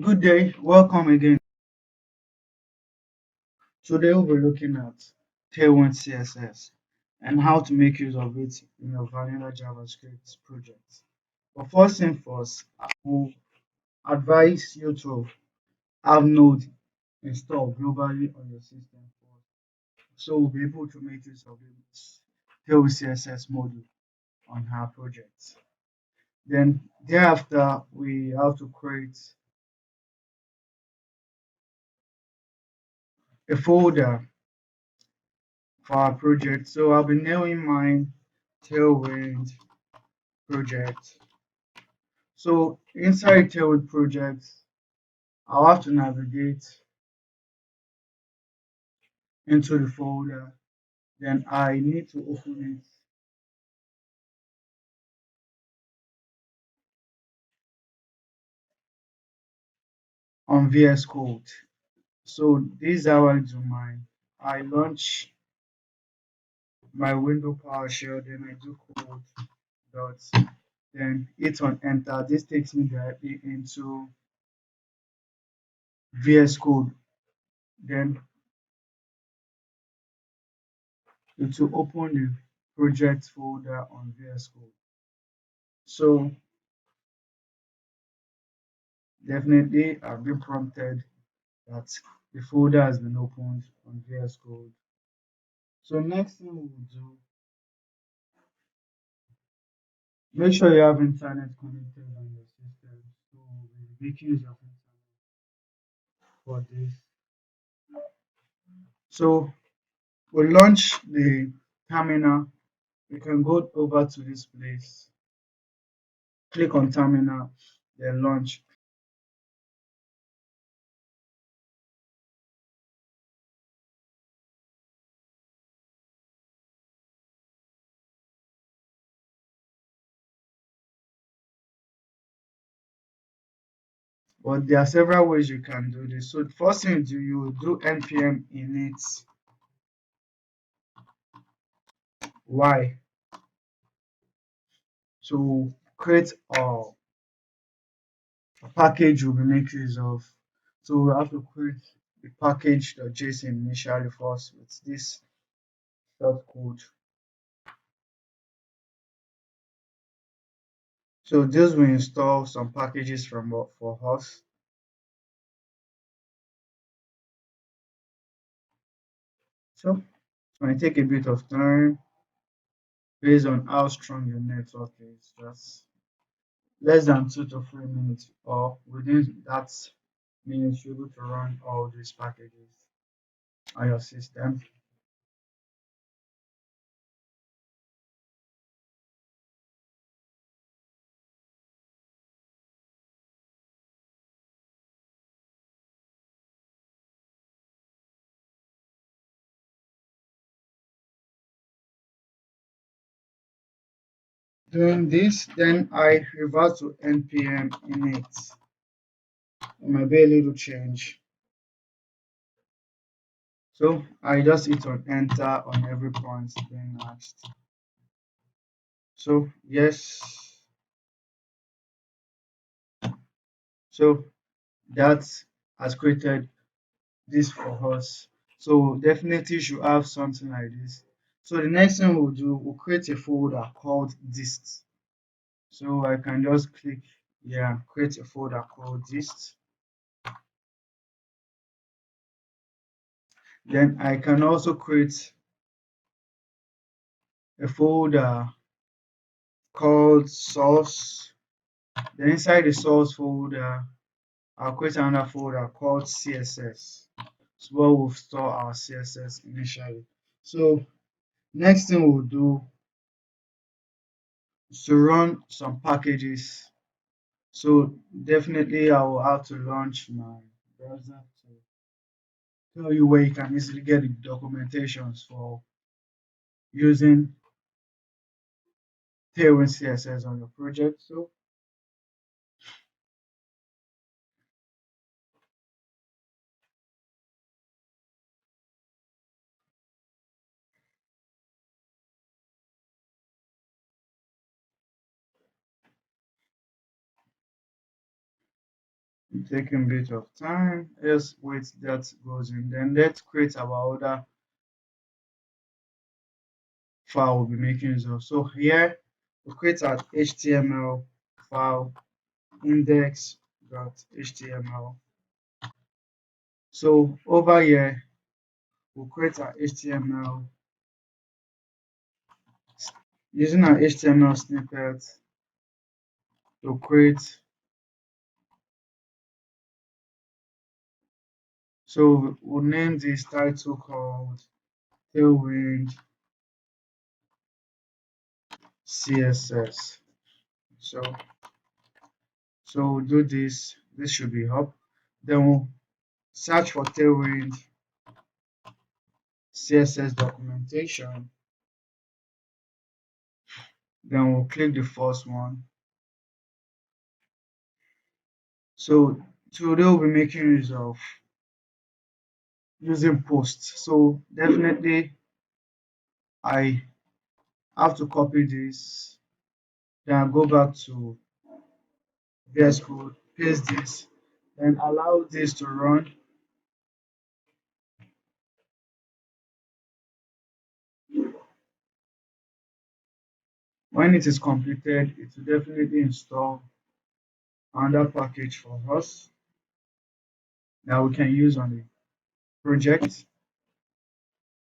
Good day, welcome again. Today we'll be looking at Tailwind CSS and how to make use of it in your vanilla JavaScript project. But first thing first, I will advise you to have Node installed globally on your system first. So we'll be able to make use of this Tailwind CSS module on our project. Then thereafter, we have to create a folder for our project. So I'll be naming mine Tailwind project. So inside Tailwind project, I'll have to navigate into the folder. Then I need to open it on VS Code. So this is how I do mine. I launch my window PowerShell, then I do code dots, then hit on enter. This takes me directly into VS Code. Then it will open the project folder on VS Code. So definitely I've been prompted that the folder has been opened on VS Code. So next thing we'll do, make sure you have internet connected on your system. So we'll make use of internet for this. So we'll launch the terminal. We can go over to this place, click on terminal, then launch. But there are several ways you can do this. So the first thing you do, you will do npm init y to create a package we'll be making use of. So we have to create the package.json initially first with this short code. So this will install some packages from for us. So it might take a bit of time based on how strong your network is. Just less than 2 to 3 minutes, or within that minutes, you're able to run all these packages on your system. Doing this, then I revert to npm init. There might be a little change. So I just hit on enter on every point being asked. So yes, so that has created this for us. So definitely should have something like this. So the next thing we'll do, we'll create a folder called dist. So I can just click, yeah, create a folder called dist. Then I can also create a folder called source. Then inside the source folder, I'll create another folder called CSS. So where we'll store our CSS initially. So next thing we'll do is to run some packages. So definitely I will have to launch my browser to tell you where you can easily get the documentations for using Tailwind CSS on your project. So taking a bit of time. Just wait that goes in. Then let's create our other file we'll be making use of. So here we'll create our HTML file index.html. So over here we'll create our HTML using our HTML snippet to create. So we'll name this title called Tailwind CSS. So we'll do this. This should be up. Then we'll search for Tailwind CSS documentation. Then we'll click the first one. So today we'll be making use of using posts. So definitely I have to copy this. Then I'll go back to VS Code, paste this, then allow this to run. When it is completed, it will definitely install another package for us that we can use on the project.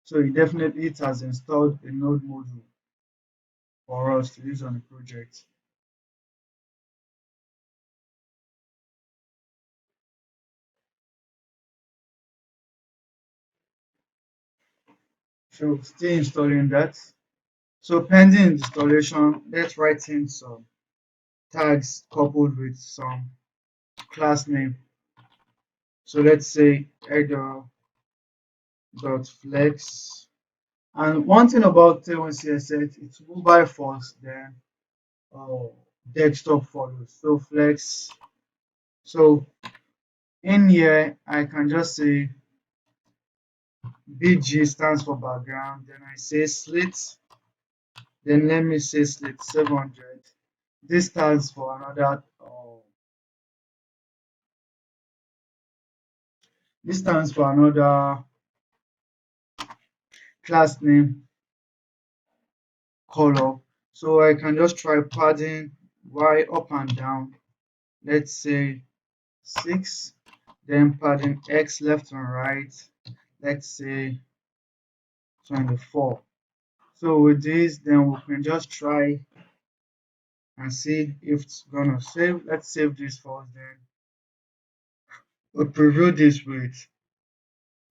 So it has installed a node module for us to use on the project. So still installing that. So pending installation, let's write in some tags coupled with some class name. So let's say header.flex. And one thing about Tailwind CSS, it's mobile first, then uh, desktop follows. So flex. So in here, I can just say BG stands for background. Then I say slit. Then let me say slit 700. This stands for another. This stands for another class name color. So I can just try padding Y up and down. Let's say 6. Then padding X left and right. Let's say 24. So with this, then we can just try and see if it's gonna save. Let's save this first, then we'll preview this with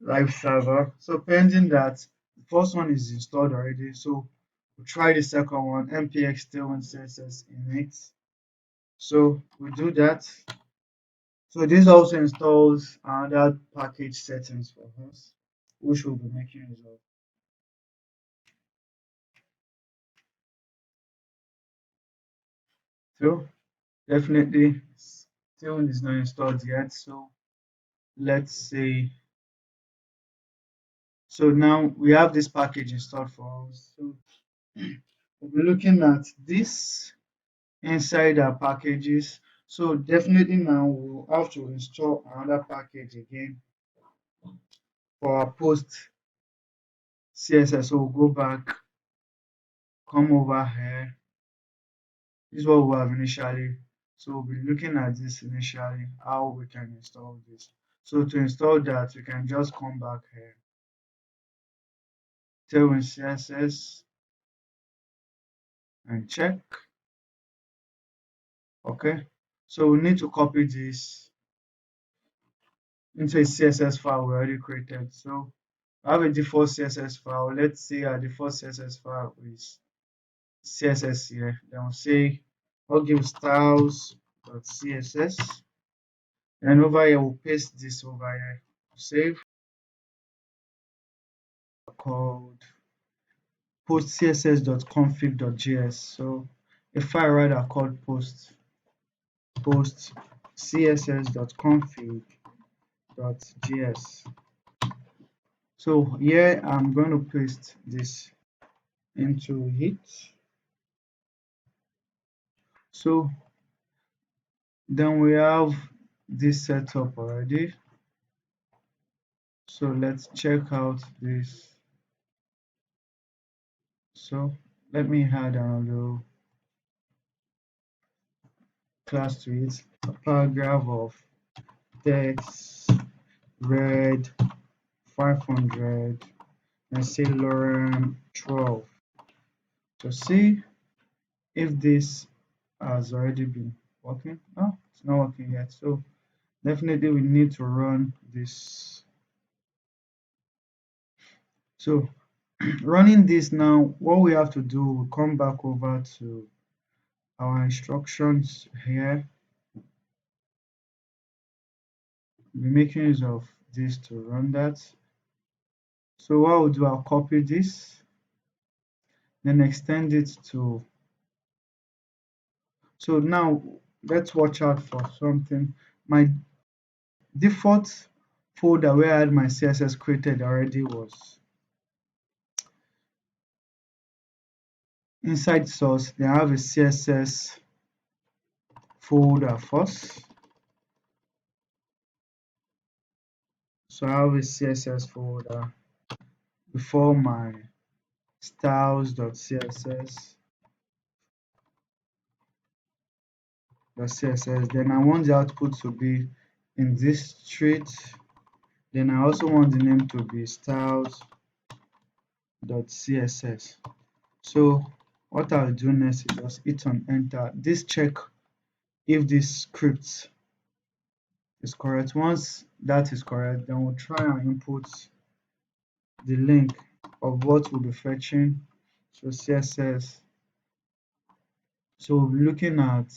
live server. So pending that, the first one is installed already. So we'll try the second one, npx tailwind css init. So we do that. So this also installs another package settings for us, which we'll be making use of. So definitely Tailwind is not installed yet. So let's say, so now we have this package installed for us. So we'll be looking at this inside our packages. So definitely now we'll have to install another package again for our post CSS. So we'll go back, come over here. This is what we have initially. So we'll be looking at this initially, how we can install this. So to install that, we can just come back here, Tailwind CSS, and check. Okay. So we need to copy this into a CSS file we already created. So I have a default CSS file. Let's say our default CSS file is CSS here. Then we'll say I'll give styles.css. And over here, we'll paste this over here. Save called post css.config.js. So a file rather called post css.config.js. So here I'm going to paste this into it. So then we have this setup already. So let's check out this. So let me add another class to it, a paragraph of text read 500 and say Lauren 12 to see if this has already been working. No, it's not working yet. So definitely we need to run this. So running this now, what we have to do, we come back over to our instructions here. We're making use of this to run that. So what I'll do, I'll copy this, then extend it to. So now let's watch out for something. My default folder where I had my CSS created already was inside source. Then I have a CSS folder first. So I have a CSS folder before my styles.css. Then I want the output to be in this street. Then I also want the name to be styles.css. So what I'll do next is just hit on enter. This check if this script is correct. Once that is correct, then we'll try and input the link of what we'll be fetching. So CSS. So we'll be looking at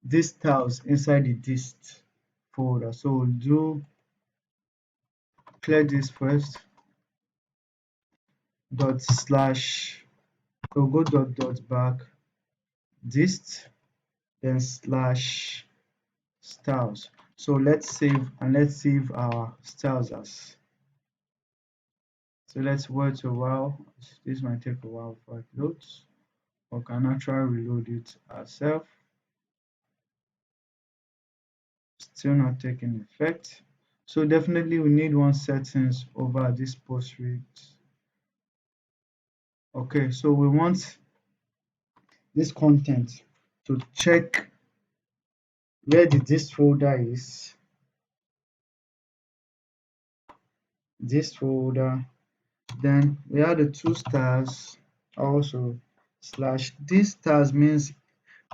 these styles inside the dist folder. So we'll do clear this first dot slash, so go dot back dist, then slash styles. So let's save our styles as. So let's wait a while. This might take a while before it loads, or can actually reload it ourselves. Still not taking effect. So definitely we need one settings over this post rate. Okay, so we want this content to check where the dist folder is. This folder, then we add the 2 stars also slash. This stars means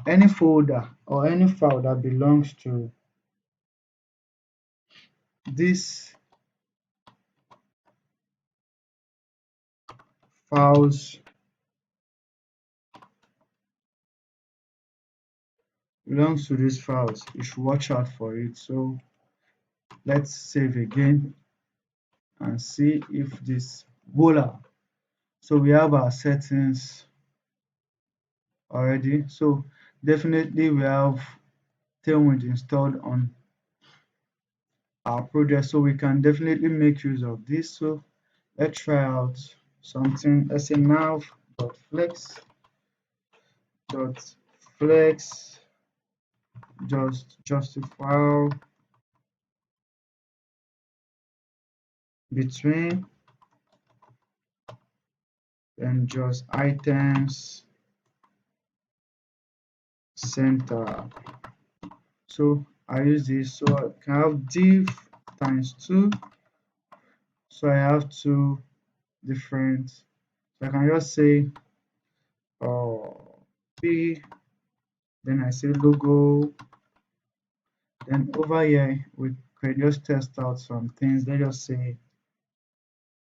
any folder or any file that belongs to this files belongs to these files. You should watch out for it. So let's save again and see if this, voila. So we have our settings already. So definitely we have Tailwind installed on our project, so we can definitely make use of this. So let's try out something. Let's say nav.flex just justify between and just items center. So I use this, so I can have div times 2. So I have two different. So I can just say p, then I say logo. Then over here we can just test out some things. Let's just say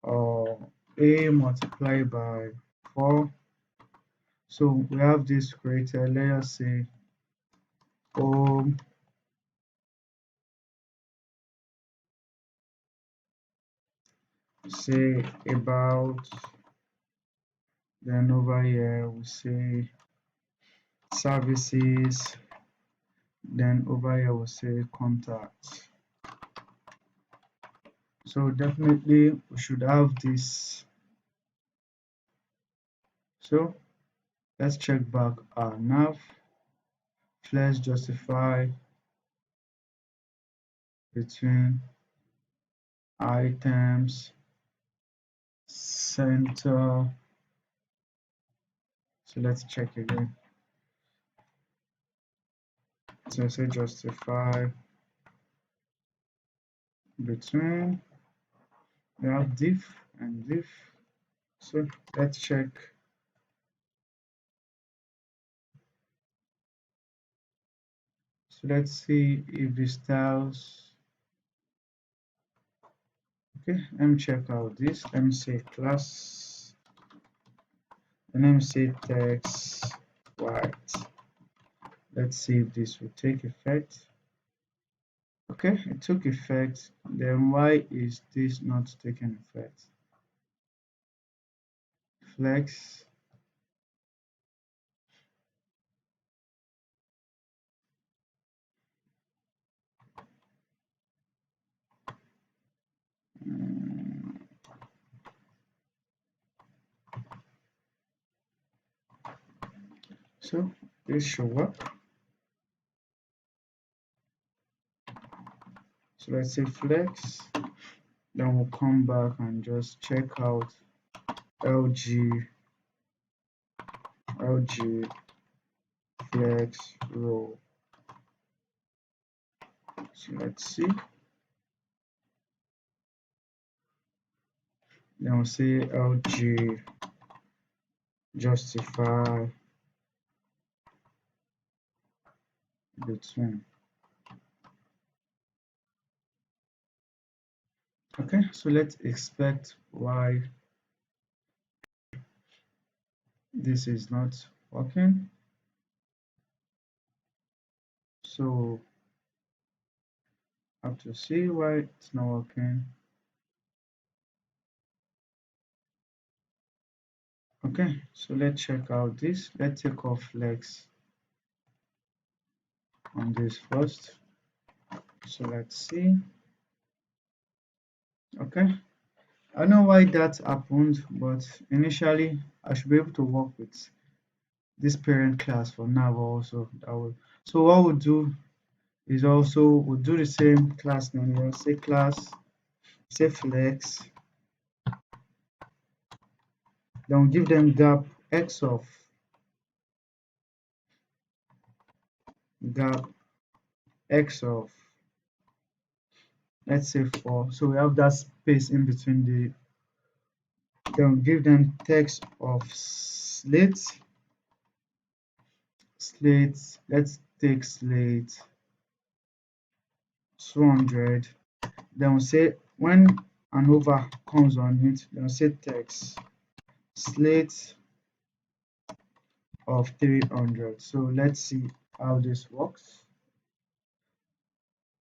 a multiplied by 4. So we have this created. Let us say home, say about, then over here we say services, then over here we say contacts. So definitely we should have this. So let's check back our nav. Let's justify between items center. So let's check again. So say justify between, we have diff and diff. So let's check. So let's see if the styles. Okay, let me check out this. Let me say class, and let me say text white. Let's see if this will take effect. Okay, it took effect. Then why is this not taking effect? Flex. Mm, so this should work. So let's say flex. Then we'll come back and just check out LG flex row. So let's see. Then we'll say LG justify between. Okay, so let's expect why this is not working. So I have to see why it's not working. Okay, so let's check out this. Let's take off flex on this first. So let's see. Okay, I know why that happened, but initially I should be able to work with this parent class for now also. That will. So what we'll do is also we'll do the same class name. We'll say class, say flex, then we'll give them gap x of gap x of, let's say 4. So we have that space in between the, then we'll give them text of slate. Let's take slate 200. Then we'll say when an over comes on it, then we'll say text slate of 300. So let's see how this works.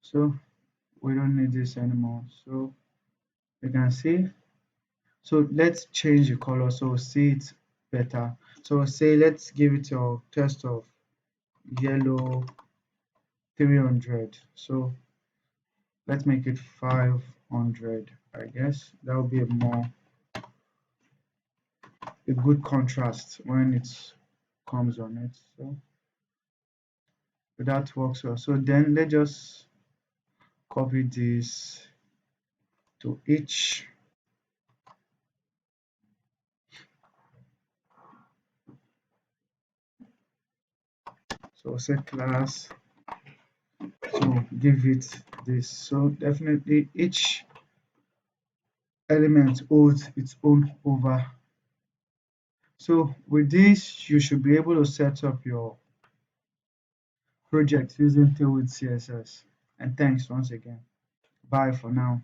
So we don't need this anymore. So you can see. So let's change the color so see it better. So say let's give it a test of yellow 300. So let's make it 500. I guess that would be a good contrast when it comes on it. So that works well. So then let's just copy this to each. So set class, so give it this. So definitely each element holds its own over. So with this you should be able to set up your project using Tailwind CSS. And thanks once again. Bye for now.